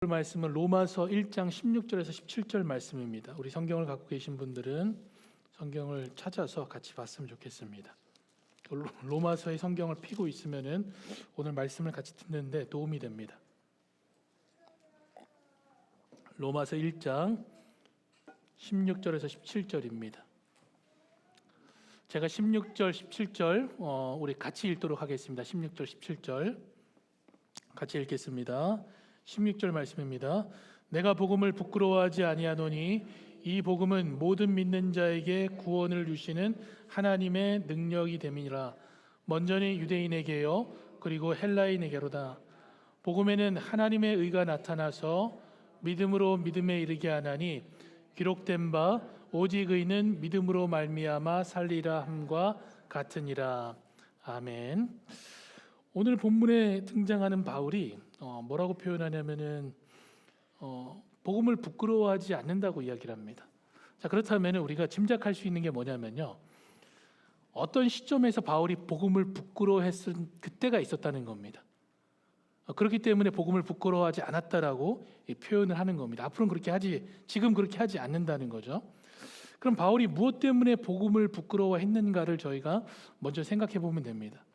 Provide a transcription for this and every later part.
말씀은 로마서 1장 16절에서 17절 말씀입니다. 우리 성경을 갖고 계신 분들은 성경을 찾아서 같이 봤으면 좋겠습니다. 로마서의 성경을 펴고 있으면은 오늘 말씀을 같이 듣는데 도움이 됩니다. 로마서 1장 16절에서 17절입니다. 제가 16절, 17절 우리 같이 읽도록 하겠습니다. 16절, 17절 같이 읽겠습니다. 16절 말씀입니다. 내가 복음을 부끄러워하지 아니하노니 이 복음은 모든 믿는 자에게 구원을 주시는 하나님의 능력이 됨이니라. 먼저는 유대인에게요 그리고 헬라인에게로다. 복음에는 하나님의 의가 나타나서 믿음으로 믿음에 이르게 하나니 기록된 바 오직 의는 믿음으로 말미암아 살리라 함과 같으니라. 아멘. 오늘 본문에 등장하는 바울이 뭐라고 표현하냐면은 복음을 부끄러워하지 않는다고 이야기를 합니다. 자, 그렇다면 우리가 짐작할 수 있는 게 뭐냐면요, 어떤 시점에서 바울이 복음을 부끄러워했을 그때가 있었다는 겁니다. 그렇기 때문에 복음을 부끄러워하지 않았다라고 표현을 하는 겁니다. 앞으로는 그렇게 하지, 지금 그렇게 하지 않는다는 거죠. 그럼 바울이 무엇 때문에 복음을 부끄러워했는가를 저희가 먼저 생각해 보면 됩니다.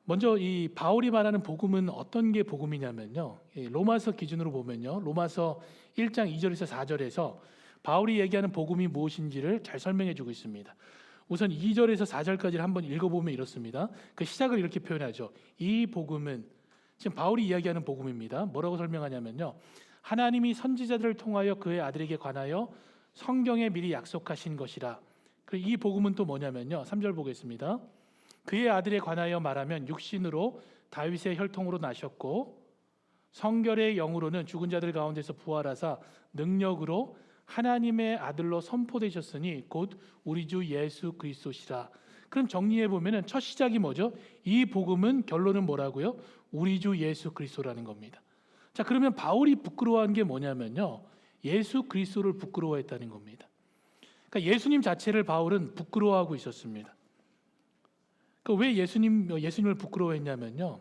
먼저 이 바울이 말하는 복음은 어떤 게 복음이냐면요, 로마서 기준으로 보면요, 로마서 1장 2절에서 4절에서 바울이 얘기하는 복음이 무엇인지를 잘 설명해 주고 있습니다. 우선 2절에서 4절까지를 한번 읽어보면 이렇습니다. 그 시작을 이렇게 표현하죠. 이 복음은, 지금 바울이 이야기하는 복음입니다. 뭐라고 설명하냐면요, 하나님이 선지자들을 통하여 그의 아들에게 관하여 성경에 미리 약속하신 것이라. 그리고 이 복음은 또 뭐냐면요, 3절 보겠습니다. 그의 아들에 관하여 말하면 육신으로 다윗의 혈통으로 나셨고 성결의 영으로는 죽은 자들 가운데서 부활하사 능력으로 하나님의 아들로 선포되셨으니 곧 우리 주 예수 그리스도시라. 그럼 정리해 보면은 첫 시작이 뭐죠? 이 복음은 결론은 뭐라고요? 우리 주 예수 그리스도라는 겁니다. 자, 그러면 바울이 부끄러워한 게 뭐냐면요, 예수 그리스도를 부끄러워했다는 겁니다. 그러니까 예수님 자체를 바울은 부끄러워하고 있었습니다. 왜 예수님을 부끄러워했냐면요,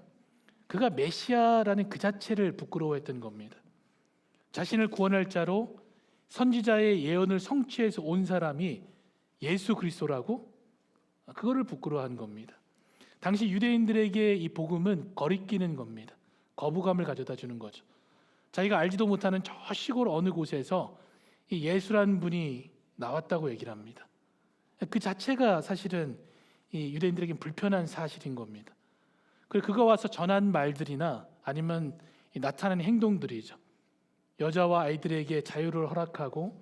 그가 메시아라는 그 자체를 부끄러워했던 겁니다. 자신을 구원할 자로 선지자의 예언을 성취해서 온 사람이 예수 그리스도라고, 그거를 부끄러워한 겁니다. 당시 유대인들에게 이 복음은 거리끼는 겁니다. 거부감을 가져다 주는 거죠. 자기가 알지도 못하는 저 시골 어느 곳에서 이 예수라는 분이 나왔다고 얘기를 합니다. 그 자체가 사실은 이 유대인들에게는 불편한 사실인 겁니다. 그리고 그가 와서 전한 말들이나 아니면 나타나는 행동들이죠. 여자와 아이들에게 자유를 허락하고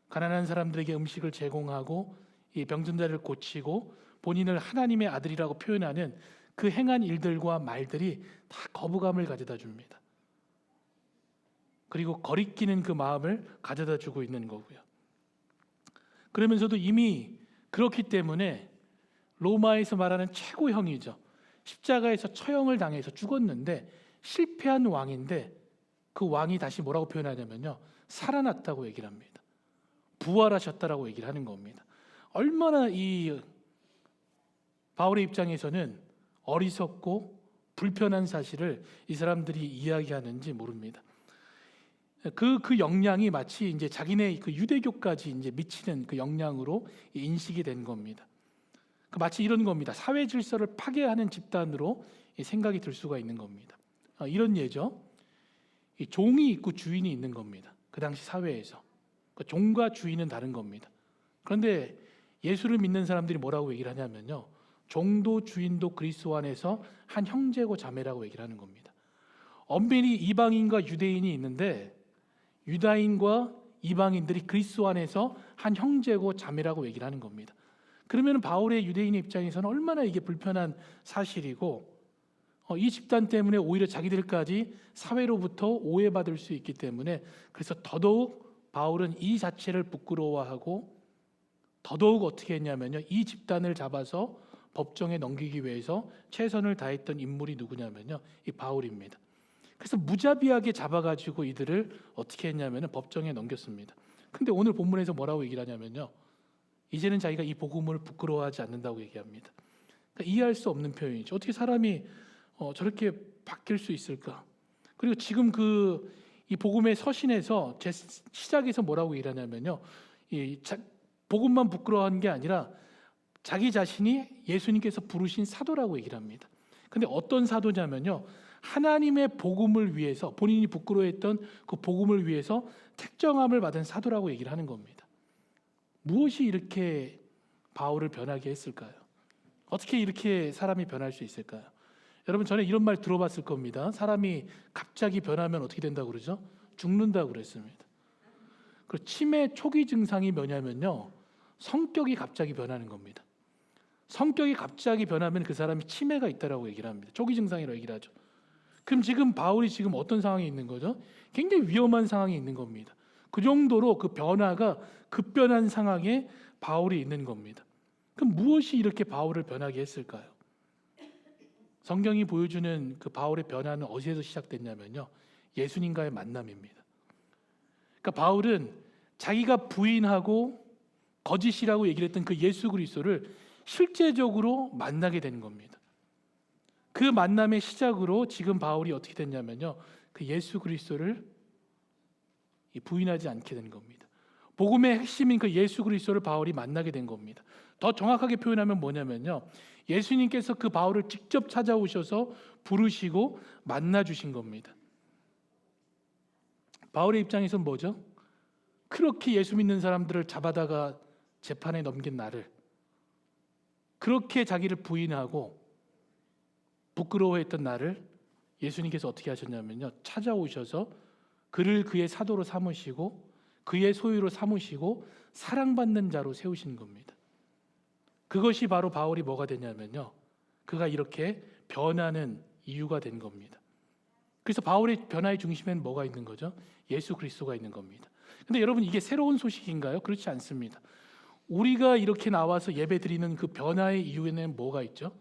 가난한 사람들에게 음식을 제공하고 이 병든 자를 고치고 본인을 하나님의 아들이라고 표현하는 그 행한 일들과 말들이 다 거부감을 가져다 줍니다. 그리고 거리끼는 그 마음을 가져다 주고 있는 거고요. 그러면서도 이미 그렇기 때문에 로마에서 말하는 최고형이죠. 십자가에서 처형을 당해서 죽었는데 실패한 왕인데 그 왕이 다시 뭐라고 표현하냐면요, 살아났다고 얘기를 합니다. 부활하셨다라고 얘기를 하는 겁니다. 얼마나 이 바울의 입장에서는 어리석고 불편한 사실을 이 사람들이 이야기하는지 모릅니다. 그 영향이 마치 이제 자기네 그 유대교까지 이제 미치는 그 영향으로 인식이 된 겁니다. 마치 이런 겁니다. 사회 질서를 파괴하는 집단으로 생각이 들 수가 있는 겁니다. 이런 예죠. 종이 있고 주인이 있는 겁니다. 그 당시 사회에서 종과 주인은 다른 겁니다. 그런데 예수를 믿는 사람들이 뭐라고 얘기를 하냐면요, 종도 주인도 그리스도 안에서 한 형제고 자매라고 얘기를 하는 겁니다. 엄밀히 이방인과 유대인이 있는데 유다인과 이방인들이 그리스도 안에서 한 형제고 자매라고 얘기를 하는 겁니다. 그러면 바울의 유대인의 입장에서는 얼마나 이게 불편한 사실이고, 이 집단 때문에 오히려 자기들까지 사회로부터 오해받을 수 있기 때문에, 그래서 더더욱 바울은 이 자체를 부끄러워하고 더더욱 어떻게 했냐면요, 이 집단을 잡아서 법정에 넘기기 위해서 최선을 다했던 인물이 누구냐면요, 이 바울입니다. 그래서 무자비하게 잡아가지고 이들을 어떻게 했냐면은 법정에 넘겼습니다. 근데 오늘 본문에서 뭐라고 얘기를 하냐면요, 이제는 자기가 이 복음을 부끄러워하지 않는다고 얘기합니다. 그러니까 이해할 수 없는 표현이죠. 어떻게 사람이 저렇게 바뀔 수 있을까? 그리고 지금 이 복음의 서신에서 제 시작에서 뭐라고 일하냐면요, 복음만 부끄러워하는 게 아니라 자기 자신이 예수님께서 부르신 사도라고 얘기를 합니다. 근데 어떤 사도냐면요, 하나님의 복음을 위해서, 본인이 부끄러워했던 그 복음을 위해서 택정함을 받은 사도라고 얘기를 하는 겁니다. 무엇이 이렇게 바울을 변하게 했을까요? 어떻게 이렇게 사람이 변할 수 있을까요? 여러분, 전에 이런 말 들어봤을 겁니다. 사람이 갑자기 변하면 어떻게 된다고 그러죠? 죽는다고 그랬습니다. 그 치매 초기 증상이 뭐냐면요, 성격이 갑자기 변하는 겁니다. 성격이 갑자기 변하면 그 사람이 치매가 있다라고 얘기를 합니다. 초기 증상이라고 얘기를 하죠. 그럼 지금 바울이 지금 어떤 상황에 있는 거죠? 굉장히 위험한 상황에 있는 겁니다. 그 정도로 그 변화가 급변한 상황에 바울이 있는 겁니다. 그럼 무엇이 이렇게 바울을 변하게 했을까요? 성경이 보여주는 그 바울의 변화는 어디에서 시작됐냐면요, 예수님과의 만남입니다. 그러니까 바울은 자기가 부인하고 거짓이라고 얘기를 했던 그 예수 그리스도를 실제적으로 만나게 된 겁니다. 그 만남의 시작으로 지금 바울이 어떻게 됐냐면요, 그 예수 그리스도를 부인하지 않게 된 겁니다. 복음의 핵심인 그 예수 그리스도를 바울이 만나게 된 겁니다. 더 정확하게 표현하면 뭐냐면요, 예수님께서 그 바울을 직접 찾아오셔서 부르시고 만나 주신 겁니다. 바울의 입장에서는 뭐죠? 그렇게 예수 믿는 사람들을 잡아다가 재판에 넘긴 나를, 그렇게 자기를 부인하고 부끄러워했던 나를 예수님께서 어떻게 하셨냐면요, 찾아오셔서 그를 그의 사도로 삼으시고 그의 소유로 삼으시고 사랑받는 자로 세우신 겁니다. 그것이 바로 바울이 뭐가 되냐면요, 그가 이렇게 변하는 이유가 된 겁니다. 그래서 바울의 변화의 중심에는 뭐가 있는 거죠? 예수 그리스도가 있는 겁니다. 근데 여러분, 이게 새로운 소식인가요? 그렇지 않습니다. 우리가 이렇게 나와서 예배드리는 그 변화의 이유에는 뭐가 있죠?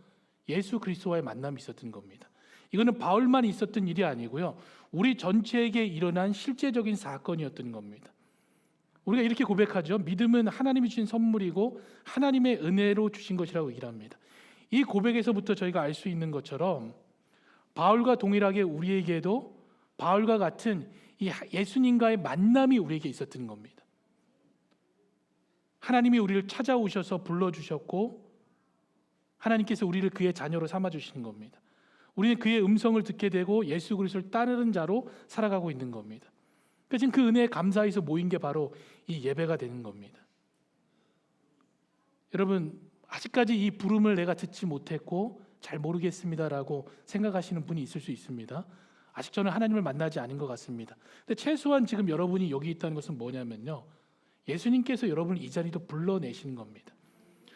예수 그리스도와의 만남이 있었던 겁니다. 이거는 바울만 있었던 일이 아니고요, 우리 전체에게 일어난 실제적인 사건이었던 겁니다. 우리가 이렇게 고백하죠. 믿음은 하나님이 주신 선물이고 하나님의 은혜로 주신 것이라고 얘기를 합니다. 이 고백에서부터 저희가 알 수 있는 것처럼 바울과 동일하게 우리에게도 바울과 같은 이 예수님과의 만남이 우리에게 있었던 겁니다. 하나님이 우리를 찾아오셔서 불러주셨고 하나님께서 우리를 그의 자녀로 삼아주시는 겁니다. 우리는 그의 음성을 듣게 되고 예수 그리스도를 따르는 자로 살아가고 있는 겁니다. 그러니까 지금 그 은혜에 감사해서 모인 게 바로 이 예배가 되는 겁니다. 여러분, 아직까지 이 부름을 내가 듣지 못했고 잘 모르겠습니다라고 생각하시는 분이 있을 수 있습니다. 아직 저는 하나님을 만나지 않은 것 같습니다. 근데 최소한 지금 여러분이 여기 있다는 것은 뭐냐면요, 예수님께서 여러분을 이 자리로 불러내시는 겁니다.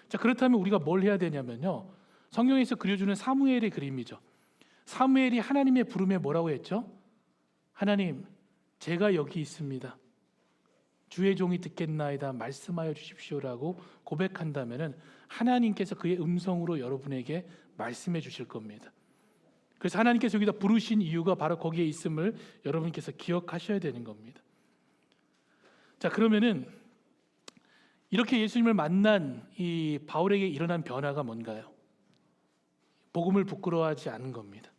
자, 그렇다면 우리가 뭘 해야 되냐면요, 성경에서 그려주는 사무엘의 그림이죠. 사무엘이 하나님의 부름에 뭐라고 했죠? 하나님, 제가 여기 있습니다. 주의 종이 듣겠나이다. 말씀하여 주십시오라고 고백한다면은 하나님께서 그의 음성으로 여러분에게 말씀해 주실 겁니다. 그래서 하나님께서 여기다 부르신 이유가 바로 거기에 있음을 여러분께서 기억하셔야 되는 겁니다. 자, 그러면은 이렇게 예수님을 만난 이 바울에게 일어난 변화가 뭔가요? 복음을 부끄러워하지 않은 겁니다.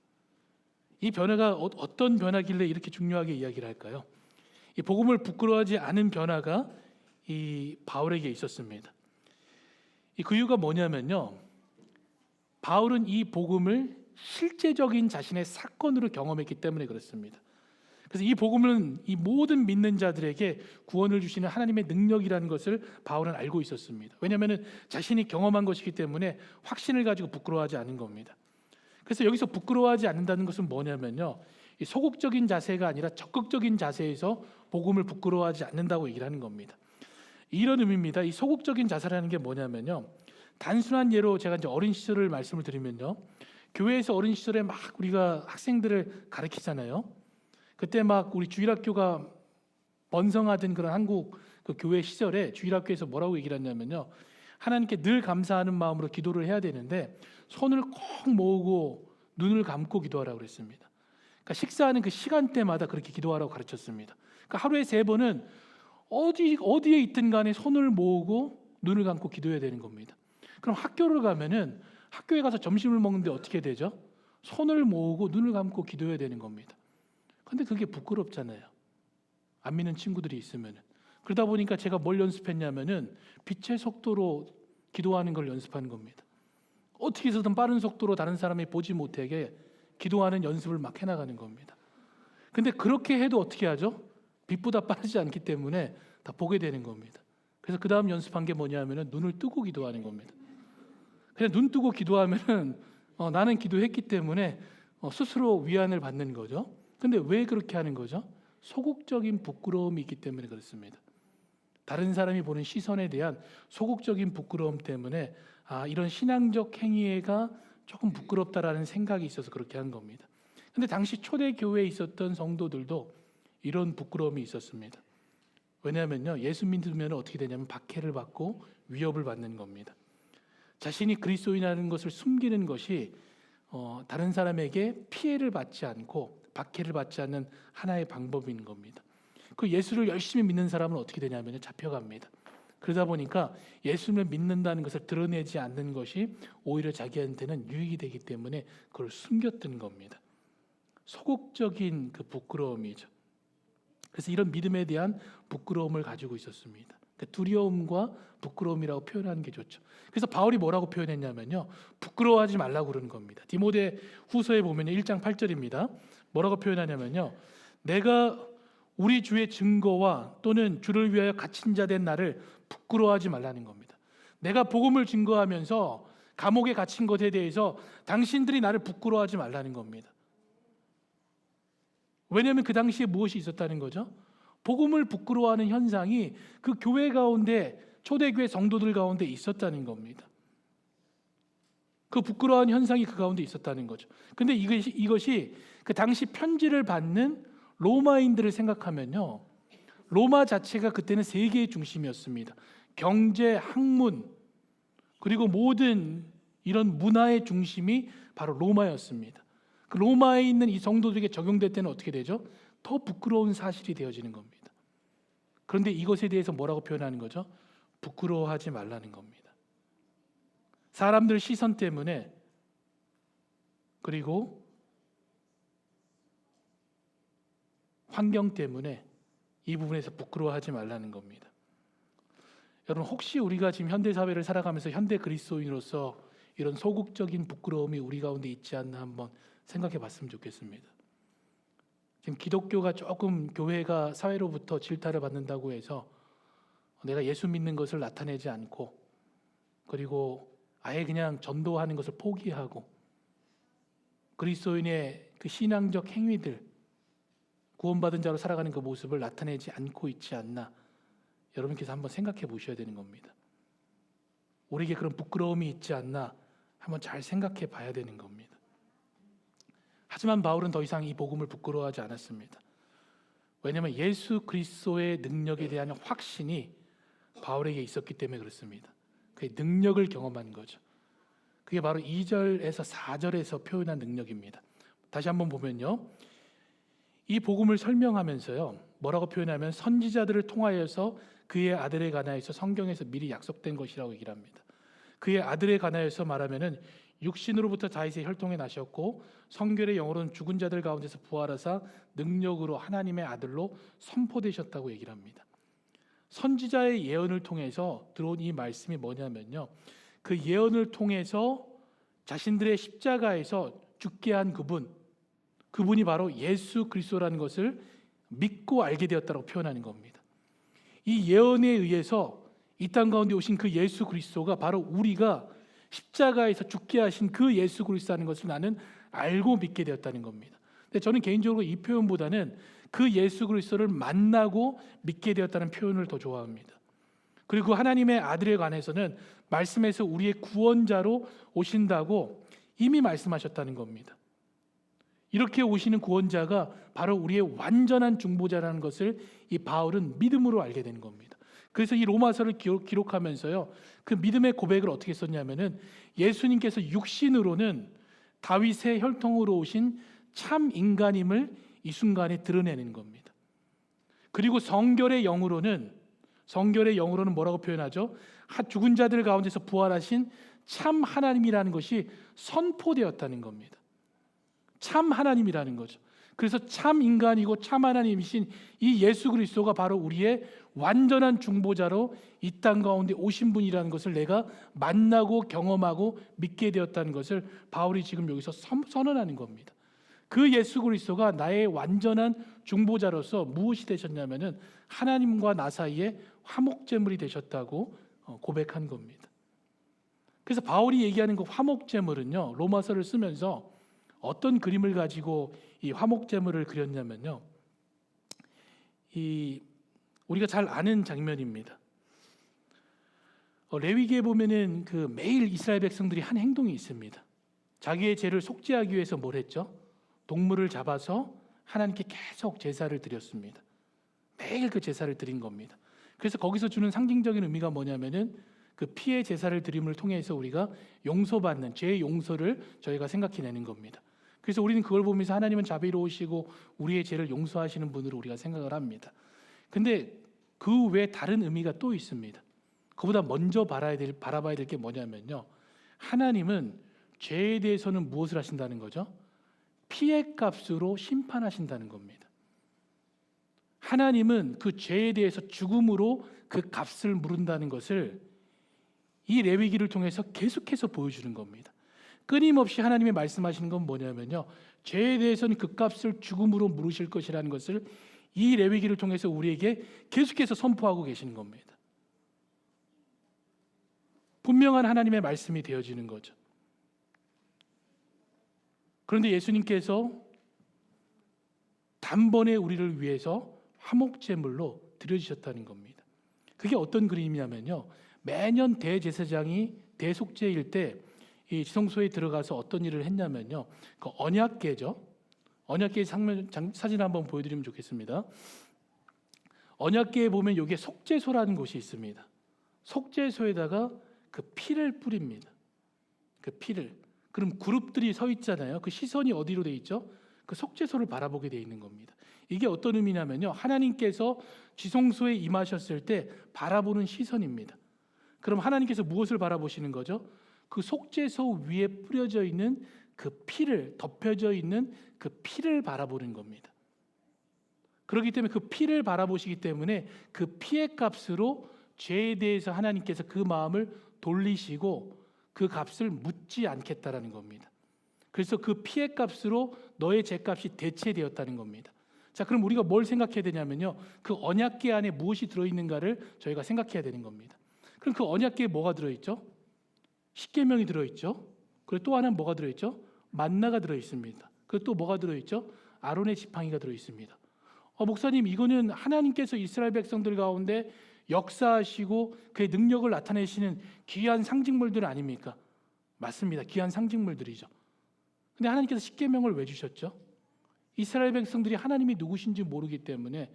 이 변화가 어떤 변화길래 이렇게 중요하게 이야기를 할까요? 이 복음을 부끄러워하지 않은 변화가 이 바울에게 있었습니다. 그 이유가 뭐냐면요, 바울은 이 복음을 실제적인 자신의 사건으로 경험했기 때문에 그렇습니다. 그래서 이 복음은 이 모든 믿는 자들에게 구원을 주시는 하나님의 능력이라는 것을 바울은 알고 있었습니다. 왜냐하면 자신이 경험한 것이기 때문에 확신을 가지고 부끄러워하지 않은 겁니다. 그래서 여기서 부끄러워하지 않는다는 것은 뭐냐면요, 이 소극적인 자세가 아니라 적극적인 자세에서 복음을 부끄러워하지 않는다고 얘기를 하는 겁니다. 이런 의미입니다. 이 소극적인 자세라는 게 뭐냐면요, 단순한 예로 제가 이제 어린 시절을 말씀을 드리면요, 교회에서 어린 시절에 막 우리가 학생들을 가르치잖아요. 그때 막 우리 주일학교가 번성하던 그런 한국 그 교회 시절에 주일학교에서 뭐라고 얘기를 했냐면요, 하나님께 늘 감사하는 마음으로 기도를 해야 되는데 손을 꼭 모으고 눈을 감고 기도하라고 그랬습니다. 그러니까 식사하는 그 시간대마다 그렇게 기도하라고 가르쳤습니다. 그러니까 하루에 3번은 어디에 있든 간에 손을 모으고 눈을 감고 기도해야 되는 겁니다. 그럼 학교를 가면은 학교에 가서 점심을 먹는데 어떻게 되죠? 손을 모으고 눈을 감고 기도해야 되는 겁니다. 근데 그게 부끄럽잖아요. 안 믿는 친구들이 있으면. 그러다 보니까 제가 뭘 연습했냐면은 빛의 속도로 기도하는 걸 연습하는 겁니다. 어떻게 해서든 빠른 속도로 다른 사람이 보지 못하게 기도하는 연습을 막 해나가는 겁니다. 근데 그렇게 해도 어떻게 하죠? 빛보다 빠르지 않기 때문에 다 보게 되는 겁니다. 그래서 그 다음 연습한 게 뭐냐면은 눈을 뜨고 기도하는 겁니다. 그냥 눈 뜨고 기도하면은 나는 기도했기 때문에 스스로 위안을 받는 거죠. 근데 왜 그렇게 하는 거죠? 소극적인 부끄러움이 있기 때문에 그렇습니다. 다른 사람이 보는 시선에 대한 소극적인 부끄러움 때문에 이런 신앙적 행위가 조금 부끄럽다라는 생각이 있어서 그렇게 한 겁니다. 근데 당시 초대 교회에 있었던 성도들도 이런 부끄러움이 있었습니다. 왜냐하면요, 예수 믿으면 어떻게 되냐면 박해를 받고 위협을 받는 겁니다. 자신이 그리스도인이라는 것을 숨기는 것이 다른 사람에게 피해를 받지 않고 박해를 받지 않는 하나의 방법인 겁니다. 그 예수를 열심히 믿는 사람은 어떻게 되냐면 잡혀갑니다. 그러다 보니까 예수를 믿는다는 것을 드러내지 않는 것이 오히려 자기한테는 유익이 되기 때문에 그걸 숨겼던 겁니다. 소극적인 그 부끄러움이죠. 그래서 이런 믿음에 대한 부끄러움을 가지고 있었습니다. 두려움과 부끄러움이라고 표현하는 게 좋죠. 그래서 바울이 뭐라고 표현했냐면요, 부끄러워하지 말라고 그러는 겁니다. 디모데 후서에 보면 1장 8절입니다. 뭐라고 표현하냐면요, 내가 우리 주의 증거와 또는 주를 위하여 갇힌 자 된 나를 부끄러워하지 말라는 겁니다. 내가 복음을 증거하면서 감옥에 갇힌 것에 대해서 당신들이 나를 부끄러워하지 말라는 겁니다. 왜냐하면 그 당시에 무엇이 있었다는 거죠? 복음을 부끄러워하는 현상이 그 교회 가운데, 초대교회 성도들 가운데 있었다는 겁니다. 그 부끄러워하는 현상이 그 가운데 있었다는 거죠. 근데 이것이 그 당시 편지를 받는 로마인들을 생각하면요, 로마 자체가 그때는 세계의 중심이었습니다. 경제, 학문, 그리고 모든 이런 문화의 중심이 바로 로마였습니다. 그 로마에 있는 이 성도들에게 적용될 때는 어떻게 되죠? 더 부끄러운 사실이 되어지는 겁니다. 그런데 이것에 대해서 뭐라고 표현하는 거죠? 부끄러워하지 말라는 겁니다. 사람들 시선 때문에, 그리고 환경 때문에 이 부분에서 부끄러워하지 말라는 겁니다. 여러분, 혹시 우리가 지금 현대 사회를 살아가면서 현대 그리스도인으로서 이런 소극적인 부끄러움이 우리 가운데 있지 않나 한번 생각해 봤으면 좋겠습니다. 지금 기독교가 조금 교회가 사회로부터 질타를 받는다고 해서 내가 예수 믿는 것을 나타내지 않고, 그리고 아예 그냥 전도하는 것을 포기하고 그리스도인의 그 신앙적 행위들, 구원받은 자로 살아가는 그 모습을 나타내지 않고 있지 않나, 여러분께서 한번 생각해 보셔야 되는 겁니다. 우리에게 그런 부끄러움이 있지 않나 한번 잘 생각해 봐야 되는 겁니다. 하지만 바울은 더 이상 이 복음을 부끄러워하지 않았습니다. 왜냐하면 예수 그리스도의 능력에 대한 확신이 바울에게 있었기 때문에 그렇습니다. 그의 능력을 경험한 거죠. 그게 바로 2절에서 4절에서 표현한 능력입니다. 다시 한번 보면요, 이 복음을 설명하면서요, 뭐라고 표현하면 선지자들을 통하여서 그의 아들에 관하여서 성경에서 미리 약속된 것이라고 얘기를 합니다. 그의 아들에 관하여서 말하면은 육신으로부터 다윗의 혈통에 나셨고 성결의 영으로는 죽은 자들 가운데서 부활하사 능력으로 하나님의 아들로 선포되셨다고 얘기를 합니다. 선지자의 예언을 통해서 들어온 이 말씀이 뭐냐면요, 그 예언을 통해서 자신들의 십자가에서 죽게 한 그분이 바로 예수 그리스도라는 것을 믿고 알게 되었다고 표현하는 겁니다. 이 예언에 의해서 이 땅 가운데 오신 그 예수 그리스도가 바로 우리가 십자가에서 죽게 하신 그 예수 그리스도라는 것을 나는 알고 믿게 되었다는 겁니다. 근데 저는 개인적으로 이 표현보다는 그 예수 그리스도를 만나고 믿게 되었다는 표현을 더 좋아합니다. 그리고 하나님의 아들에 관해서는 말씀에서 우리의 구원자로 오신다고 이미 말씀하셨다는 겁니다. 이렇게 오시는 구원자가 바로 우리의 완전한 중보자라는 것을 이 바울은 믿음으로 알게 되는 겁니다. 그래서 이 로마서를 기록하면서요, 그 믿음의 고백을 어떻게 썼냐면은 예수님께서 육신으로는 다윗의 혈통으로 오신 참 인간임을 이 순간에 드러내는 겁니다. 그리고 성결의 영으로는 뭐라고 표현하죠? 죽은 자들 가운데서 부활하신 참 하나님이라는 것이 선포되었다는 겁니다. 참 하나님이라는 거죠. 그래서 참 인간이고 참 하나님이신 이 예수 그리스도가 바로 우리의 완전한 중보자로 이 땅 가운데 오신 분이라는 것을 내가 만나고 경험하고 믿게 되었다는 것을 바울이 지금 여기서 선언하는 겁니다. 그 예수 그리스도가 나의 완전한 중보자로서 무엇이 되셨냐면은 하나님과 나 사이에 화목제물이 되셨다고 고백한 겁니다. 그래서 바울이 얘기하는 그 화목제물은요, 로마서를 쓰면서 어떤 그림을 가지고 이 화목제물을 그렸냐면요, 우리가 잘 아는 장면입니다. 레위기에 보면은 그 매일 이스라엘 백성들이 한 행동이 있습니다. 자기의 죄를 속죄하기 위해서 뭘 했죠? 동물을 잡아서 하나님께 계속 제사를 드렸습니다. 매일 그 제사를 드린 겁니다. 그래서 거기서 주는 상징적인 의미가 뭐냐면은 그 피의 제사를 드림을 통해서 우리가 용서받는 죄의 용서를 저희가 생각해내는 겁니다. 그래서 우리는 그걸 보면서 하나님은 자비로우시고 우리의 죄를 용서하시는 분으로 우리가 생각을 합니다. 근데 그 외에 다른 의미가 또 있습니다. 그보다 먼저 바라봐야 될 게 뭐냐면요, 하나님은 죄에 대해서는 무엇을 하신다는 거죠? 피의 값으로 심판하신다는 겁니다. 하나님은 그 죄에 대해서 죽음으로 그 값을 물은다는 것을 이 레위기를 통해서 계속해서 보여주는 겁니다. 끊임없이 하나님이 말씀하시는 건 뭐냐면요, 죄에 대해서는 그 값을 죽음으로 물으실 것이라는 것을 이 레위기를 통해서 우리에게 계속해서 선포하고 계시는 겁니다. 분명한 하나님의 말씀이 되어지는 거죠. 그런데 예수님께서 단번에 우리를 위해서 화목제물로 드려주셨다는 겁니다. 그게 어떤 그림이냐면요, 매년 대제사장이 대속죄일 때 이 지성소에 들어가서 어떤 일을 했냐면요, 그 언약궤죠. 언약궤 사진 한번 보여드리면 좋겠습니다. 언약궤에 보면 여기에 속죄소라는 곳이 있습니다. 속죄소에다가 그 피를 뿌립니다. 그 피를. 그럼 그룹들이 서 있잖아요. 그 시선이 어디로 돼 있죠? 그 속죄소를 바라보게 돼 있는 겁니다. 이게 어떤 의미냐면요, 하나님께서 지성소에 임하셨을 때 바라보는 시선입니다. 그럼 하나님께서 무엇을 바라보시는 거죠? 그 속죄소 위에 뿌려져 있는 그 피를, 덮여져 있는 그 피를 바라보는 겁니다. 그렇기 때문에 그 피를 바라보시기 때문에 그 피의 값으로 죄에 대해서 하나님께서 그 마음을 돌리시고 그 값을 묻지 않겠다라는 겁니다. 그래서 그 피의 값으로 너의 죄값이 대체되었다는 겁니다. 자, 그럼 우리가 뭘 생각해야 되냐면요, 그 언약궤 안에 무엇이 들어있는가를 저희가 생각해야 되는 겁니다. 그럼 그 언약궤에 뭐가 들어있죠? 십계명이 들어있죠. 그리고 또 하나는 뭐가 들어있죠? 만나가 들어있습니다. 그리고 또 뭐가 들어있죠? 아론의 지팡이가 들어있습니다. 목사님, 이거는 하나님께서 이스라엘 백성들 가운데 역사하시고 그의 능력을 나타내시는 귀한 상징물들 아닙니까? 맞습니다. 귀한 상징물들이죠. 근데 하나님께서 십계명을 왜 주셨죠? 이스라엘 백성들이 하나님이 누구신지 모르기 때문에,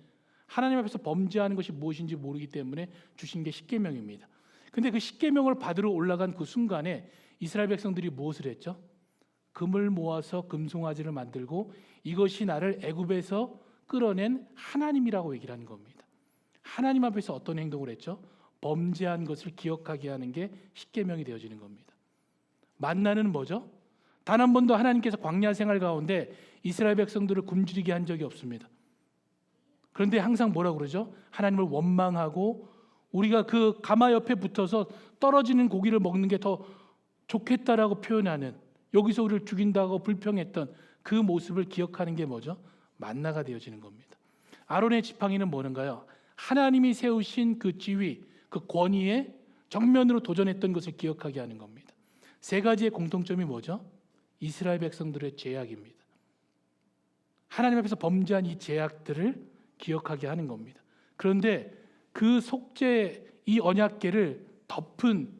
하나님 앞에서 범죄하는 것이 무엇인지 모르기 때문에 주신 게 십계명입니다. 근데 그 십계명을 받으러 올라간 그 순간에 이스라엘 백성들이 무엇을 했죠? 금을 모아서 금송아지를 만들고 이것이 나를 애굽에서 끌어낸 하나님이라고 얘기를 하는 겁니다. 하나님 앞에서 어떤 행동을 했죠? 범죄한 것을 기억하게 하는 게 십계명이 되어지는 겁니다. 만나는 뭐죠? 단 한 번도 하나님께서 광야 생활 가운데 이스라엘 백성들을 굶주리게 한 적이 없습니다. 그런데 항상 뭐라고 그러죠? 하나님을 원망하고 우리가 그 가마 옆에 붙어서 떨어지는 고기를 먹는 게 더 좋겠다라고 표현하는, 여기서 우리를 죽인다고 불평했던 그 모습을 기억하는 게 뭐죠? 만나가 되어지는 겁니다. 아론의 지팡이는 뭐는가요? 하나님이 세우신 그 지위, 그 권위에 정면으로 도전했던 것을 기억하게 하는 겁니다. 세 가지의 공통점이 뭐죠? 이스라엘 백성들의 죄악입니다. 하나님 앞에서 범죄한 이 죄악들을 기억하게 하는 겁니다. 그런데 그 속죄, 이 언약궤를 덮은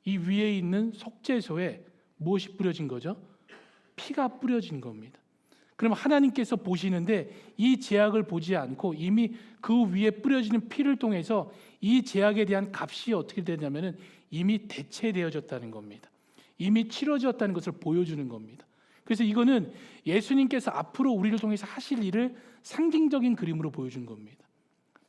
이 위에 있는 속죄소에 무엇이 뿌려진 거죠? 피가 뿌려진 겁니다. 그럼 하나님께서 보시는데 이 죄악을 보지 않고 이미 그 위에 뿌려지는 피를 통해서 이 죄악에 대한 값이 어떻게 되냐면은 이미 대체되어졌다는 겁니다. 이미 치러졌다는 것을 보여주는 겁니다. 그래서 이거는 예수님께서 앞으로 우리를 통해서 하실 일을 상징적인 그림으로 보여준 겁니다.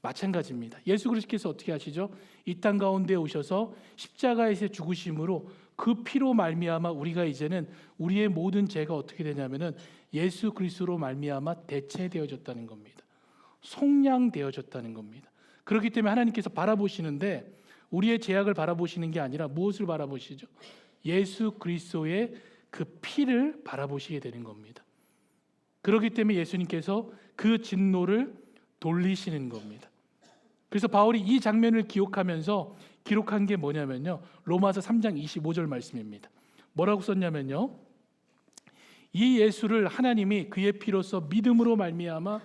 마찬가지입니다. 예수 그리스도께서 어떻게 하시죠? 이 땅 가운데 오셔서 십자가에서 죽으심으로 그 피로 말미암아 우리가 이제는 우리의 모든 죄가 어떻게 되냐면은 예수 그리스도로 말미암아 대체되어졌다는 겁니다. 속량되어졌다는 겁니다. 그렇기 때문에 하나님께서 바라보시는데 우리의 죄악을 바라보시는 게 아니라 무엇을 바라보시죠? 예수 그리스도의 그 피를 바라보시게 되는 겁니다. 그렇기 때문에 예수님께서 그 진노를 돌리시는 겁니다. 그래서 바울이 이 장면을 기억하면서 기록한 게 뭐냐면요, 로마서 3장 25절 말씀입니다. 뭐라고 썼냐면요, 이 예수를 하나님이 그의 피로서 믿음으로 말미암아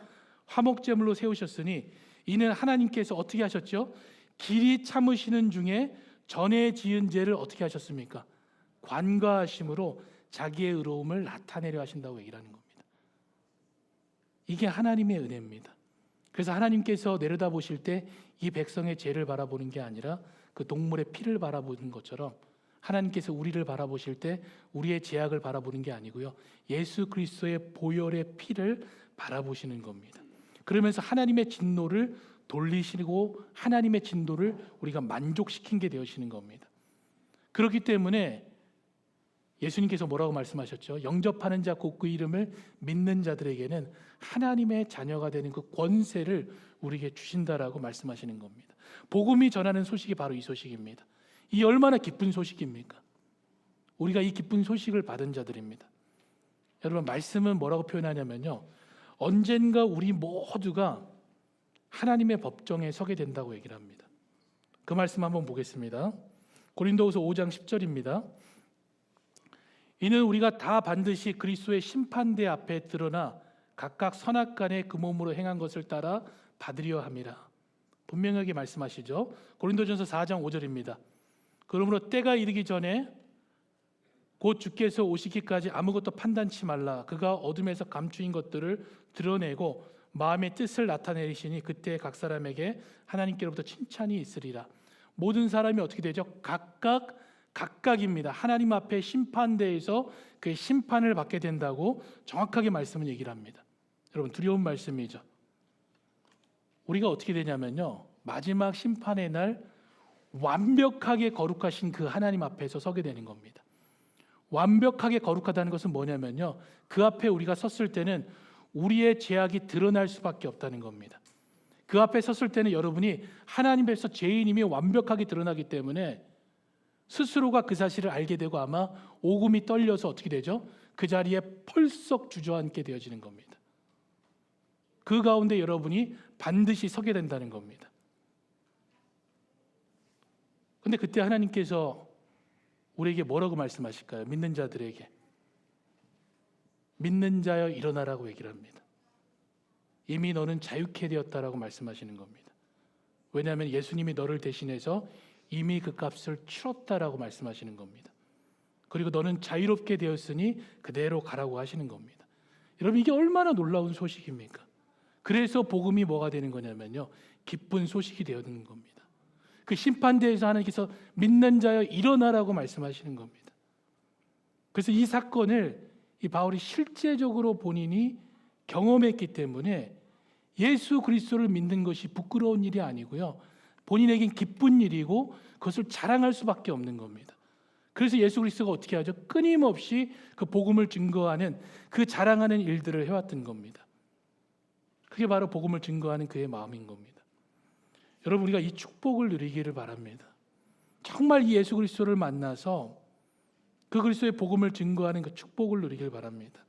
화목제물로 세우셨으니 이는 하나님께서 어떻게 하셨죠? 길이 참으시는 중에 전에 지은 죄를 어떻게 하셨습니까? 관과하심으로 자기의 의로움을 나타내려 하신다고 얘기를 하는 겁니다. 이게 하나님의 은혜입니다. 그래서 하나님께서 내려다보실 때 이 백성의 죄를 바라보는 게 아니라 그 동물의 피를 바라보는 것처럼 하나님께서 우리를 바라보실 때 우리의 죄악을 바라보는 게 아니고요, 예수 그리스도의 보혈의 피를 바라보시는 겁니다. 그러면서 하나님의 진노를 돌리시고 하나님의 진노를 우리가 만족시킨 게 되어지는 겁니다. 그렇기 때문에 예수님께서 뭐라고 말씀하셨죠? 영접하는 자 곧 그 이름을 믿는 자들에게는 하나님의 자녀가 되는 그 권세를 우리에게 주신다라고 말씀하시는 겁니다. 복음이 전하는 소식이 바로 이 소식입니다. 이 얼마나 기쁜 소식입니까? 우리가 이 기쁜 소식을 받은 자들입니다. 여러분, 말씀은 뭐라고 표현하냐면요, 언젠가 우리 모두가 하나님의 법정에 서게 된다고 얘기를 합니다. 그 말씀 한번 보겠습니다. 고린도후서 5장 10절입니다. 이는 우리가 다 반드시 그리스도의 심판대 앞에 드러나 각각 선악간에 그 몸으로 행한 것을 따라 받으려 함이라. 분명하게 말씀하시죠. 고린도전서 4장 5절입니다. 그러므로 때가 이르기 전에 곧 주께서 오시기까지 아무것도 판단치 말라. 그가 어둠에서 감추인 것들을 드러내고 마음의 뜻을 나타내시니 그때 각 사람에게 하나님께로부터 칭찬이 있으리라. 모든 사람이 어떻게 되죠? 각각입니다. 하나님 앞에 심판대에서 그 심판을 받게 된다고 정확하게 말씀은 얘기를 합니다. 여러분, 두려운 말씀이죠. 우리가 어떻게 되냐면요, 마지막 심판의 날 완벽하게 거룩하신 그 하나님 앞에서 서게 되는 겁니다. 완벽하게 거룩하다는 것은 뭐냐면요, 그 앞에 우리가 섰을 때는 우리의 죄악이 드러날 수밖에 없다는 겁니다. 그 앞에 섰을 때는 여러분이 하나님께서 죄인임이 완벽하게 드러나기 때문에 스스로가 그 사실을 알게 되고 아마 오금이 떨려서 어떻게 되죠? 그 자리에 펄썩 주저앉게 되어지는 겁니다. 그 가운데 여러분이 반드시 서게 된다는 겁니다. 근데 그때 하나님께서 우리에게 뭐라고 말씀하실까요? 믿는 자들에게 믿는 자여 일어나라고 얘기를 합니다. 이미 너는 자유케 되었다라고 말씀하시는 겁니다. 왜냐하면 예수님이 너를 대신해서 이미 그 값을 치렀다라고 말씀하시는 겁니다. 그리고 너는 자유롭게 되었으니 그대로 가라고 하시는 겁니다. 여러분, 이게 얼마나 놀라운 소식입니까? 그래서 복음이 뭐가 되는 거냐면요, 기쁜 소식이 되는 겁니다. 그 심판대에서 하나님께서 믿는 자여 일어나라고 말씀하시는 겁니다. 그래서 이 사건을 이 바울이 실제적으로 본인이 경험했기 때문에 예수 그리스도를 믿는 것이 부끄러운 일이 아니고요, 본인에겐 기쁜 일이고 그것을 자랑할 수밖에 없는 겁니다. 그래서 예수 그리스도가 어떻게 하죠? 끊임없이 그 복음을 증거하는, 그 자랑하는 일들을 해왔던 겁니다. 그게 바로 복음을 증거하는 그의 마음인 겁니다. 여러분, 우리가 이 축복을 누리기를 바랍니다. 정말 이 예수 그리스도를 만나서 그 그리스도의 복음을 증거하는 그 축복을 누리기를 바랍니다.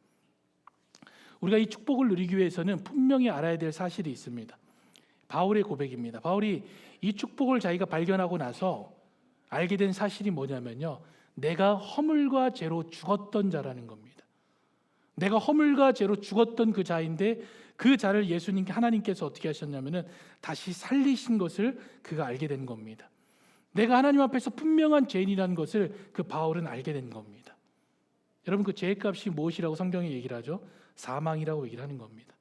우리가 이 축복을 누리기 위해서는 분명히 알아야 될 사실이 있습니다. 바울의 고백입니다. 바울이 이 축복을 자기가 발견하고 나서 알게 된 사실이 뭐냐면요, 내가 허물과 죄로 죽었던 자라는 겁니다. 내가 허물과 죄로 죽었던 그 자인데 그 자를 예수님께, 하나님께서 어떻게 하셨냐면은 다시 살리신 것을 그가 알게 된 겁니다. 내가 하나님 앞에서 분명한 죄인이라는 것을 그 바울은 알게 된 겁니다. 여러분, 그 죄의 값이 무엇이라고 성경이 얘기를 하죠? 사망이라고 얘기를 하는 겁니다.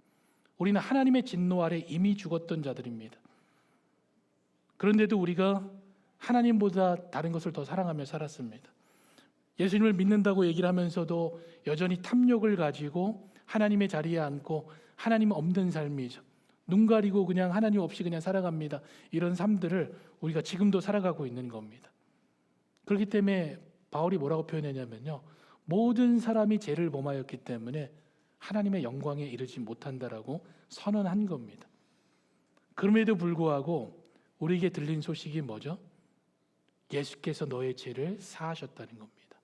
우리는 하나님의 진노 아래 이미 죽었던 자들입니다. 그런데도 우리가 하나님보다 다른 것을 더 사랑하며 살았습니다. 예수님을 믿는다고 얘기를 하면서도 여전히 탐욕을 가지고 하나님의 자리에 앉고 하나님 없는 삶이죠. 눈 가리고 그냥 하나님 없이 그냥 살아갑니다. 이런 삶들을 우리가 지금도 살아가고 있는 겁니다. 그렇기 때문에 바울이 뭐라고 표현했냐면요, 모든 사람이 죄를 범하였기 때문에 하나님의 영광에 이르지 못한다라고 선언한 겁니다. 그럼에도 불구하고 우리에게 들린 소식이 뭐죠? 예수께서 너의 죄를 사하셨다는 겁니다.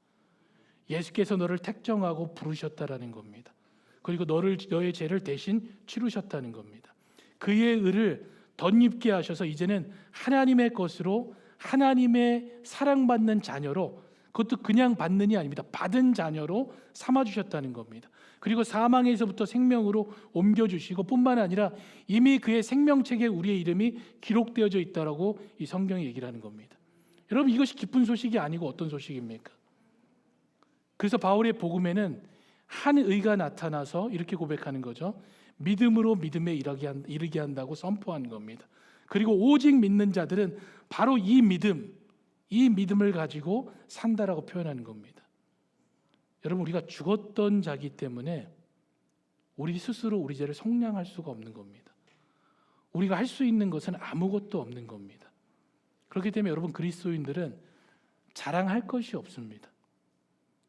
예수께서 너를 택정하고 부르셨다라는 겁니다. 그리고 너의 죄를 대신 치르셨다는 겁니다. 그의 의를 덧입게 하셔서 이제는 하나님의 것으로, 하나님의 사랑받는 자녀로, 그것도 그냥 받는이 아닙니다. 받은 자녀로 삼아주셨다는 겁니다. 그리고 사망에서부터 생명으로 옮겨주시고 뿐만 아니라 이미 그의 생명책에 우리의 이름이 기록되어져 있다라고 이 성경이 얘기를 하는 겁니다. 여러분, 이것이 기쁜 소식이 아니고 어떤 소식입니까? 그래서 바울의 복음에는 한 의가 나타나서 이렇게 고백하는 거죠. 믿음으로 믿음에 이르게 한다고 선포한 겁니다. 그리고 오직 믿는 자들은 바로 이 믿음을 가지고 산다라고 표현하는 겁니다. 여러분, 우리가 죽었던 자기 때문에 우리 스스로 우리 죄를 속량할 수가 없는 겁니다. 우리가 할 수 있는 것은 아무것도 없는 겁니다. 그렇기 때문에 여러분, 그리스도인들은 자랑할 것이 없습니다.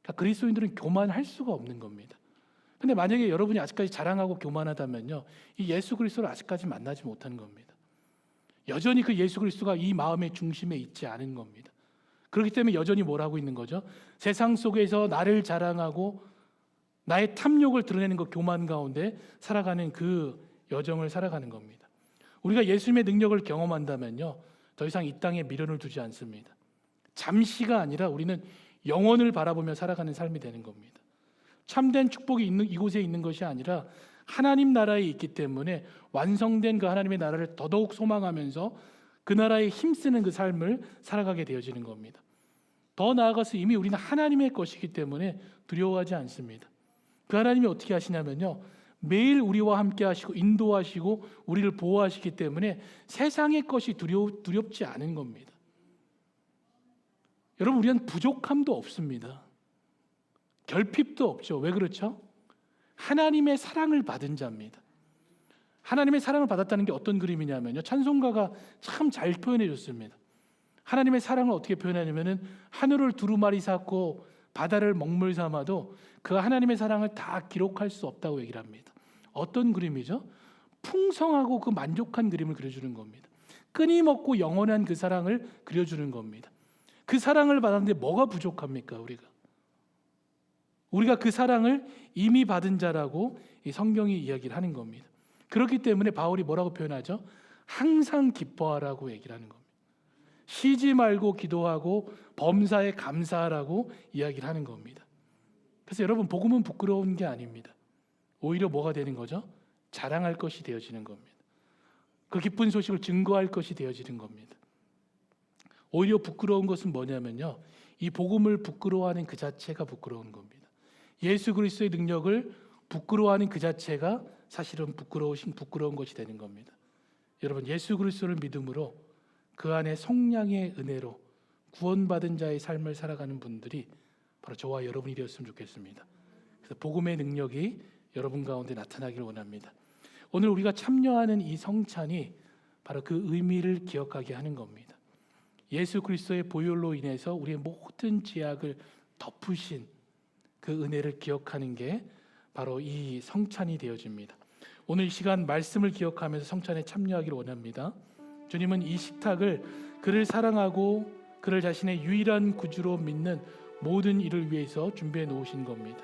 그러니까 그리스도인들은 교만할 수가 없는 겁니다. 근데 만약에 여러분이 아직까지 자랑하고 교만하다면요, 이 예수 그리스도를 아직까지 만나지 못한 겁니다. 여전히 그 예수 그리스도가 이 마음의 중심에 있지 않은 겁니다. 그렇기 때문에 여전히 뭘 하고 있는 거죠? 세상 속에서 나를 자랑하고 나의 탐욕을 드러내는 그 교만 가운데 살아가는 그 여정을 살아가는 겁니다. 우리가 예수님의 능력을 경험한다면요, 더 이상 이 땅에 미련을 두지 않습니다. 잠시가 아니라 우리는 영원을 바라보며 살아가는 삶이 되는 겁니다. 참된 축복이 이곳에 있는 것이 아니라 하나님 나라에 있기 때문에 완성된 그 하나님의 나라를 더더욱 소망하면서 그 나라에 힘쓰는 그 삶을 살아가게 되어지는 겁니다. 더 나아가서 이미 우리는 하나님의 것이기 때문에 두려워하지 않습니다. 그 하나님이 어떻게 하시냐면요, 매일 우리와 함께 하시고 인도하시고 우리를 보호하시기 때문에 세상의 것이 두렵지 않은 겁니다. 여러분, 우리는 부족함도 없습니다. 결핍도 없죠. 왜 그렇죠? 하나님의 사랑을 받은 자입니다. 하나님의 사랑을 받았다는 게 어떤 그림이냐면요, 찬송가가 참 잘 표현해 줬습니다. 하나님의 사랑을 어떻게 표현하냐면은 하늘을 두루마리 삼고 바다를 먹물 삼아도 그 하나님의 사랑을 다 기록할 수 없다고 얘기를 합니다. 어떤 그림이죠? 풍성하고 그 만족한 그림을 그려주는 겁니다. 끊임없고 영원한 그 사랑을 그려주는 겁니다. 그 사랑을 받았는데 뭐가 부족합니까? 우리가 그 사랑을 이미 받은 자라고 이 성경이 이야기를 하는 겁니다. 그렇기 때문에 바울이 뭐라고 표현하죠? 항상 기뻐하라고 얘기를 하는 겁니다. 쉬지 말고 기도하고 범사에 감사하라고 이야기를 하는 겁니다. 그래서 여러분, 복음은 부끄러운 게 아닙니다. 오히려 뭐가 되는 거죠? 자랑할 것이 되어지는 겁니다. 그 기쁜 소식을 증거할 것이 되어지는 겁니다. 오히려 부끄러운 것은 뭐냐면요, 이 복음을 부끄러워하는 그 자체가 부끄러운 겁니다. 예수 그리스도의 능력을 부끄러워하는 그 자체가 사실은 부끄러운 것이 되는 겁니다. 여러분, 예수 그리스도를 믿음으로 그 안에 성량의 은혜로 구원받은 자의 삶을 살아가는 분들이 바로 저와 여러분이 되었으면 좋겠습니다. 그래서 복음의 능력이 여러분 가운데 나타나기를 원합니다. 오늘 우리가 참여하는 이 성찬이 바로 그 의미를 기억하게 하는 겁니다. 예수 그리스도의 보혈로 인해서 우리의 모든 죄악을 덮으신 그 은혜를 기억하는 게 바로 이 성찬이 되어집니다. 오늘 이 시간 말씀을 기억하면서 성찬에 참여하기를 원합니다. 주님은 이 식탁을 그를 사랑하고 그를 자신의 유일한 구주로 믿는 모든 이를 위해서 준비해 놓으신 겁니다.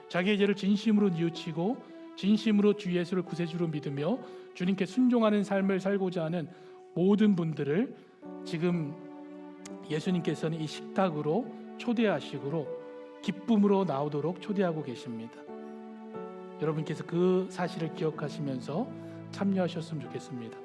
자기의 죄를 진심으로 뉘우치고 진심으로 주 예수를 구세주로 믿으며 주님께 순종하는 삶을 살고자 하는 모든 분들을 지금 예수님께서는 이 식탁으로 초대하시고 기쁨으로 나오도록 초대하고 계십니다. 여러분께서 그 사실을 기억하시면서 참여하셨으면 좋겠습니다.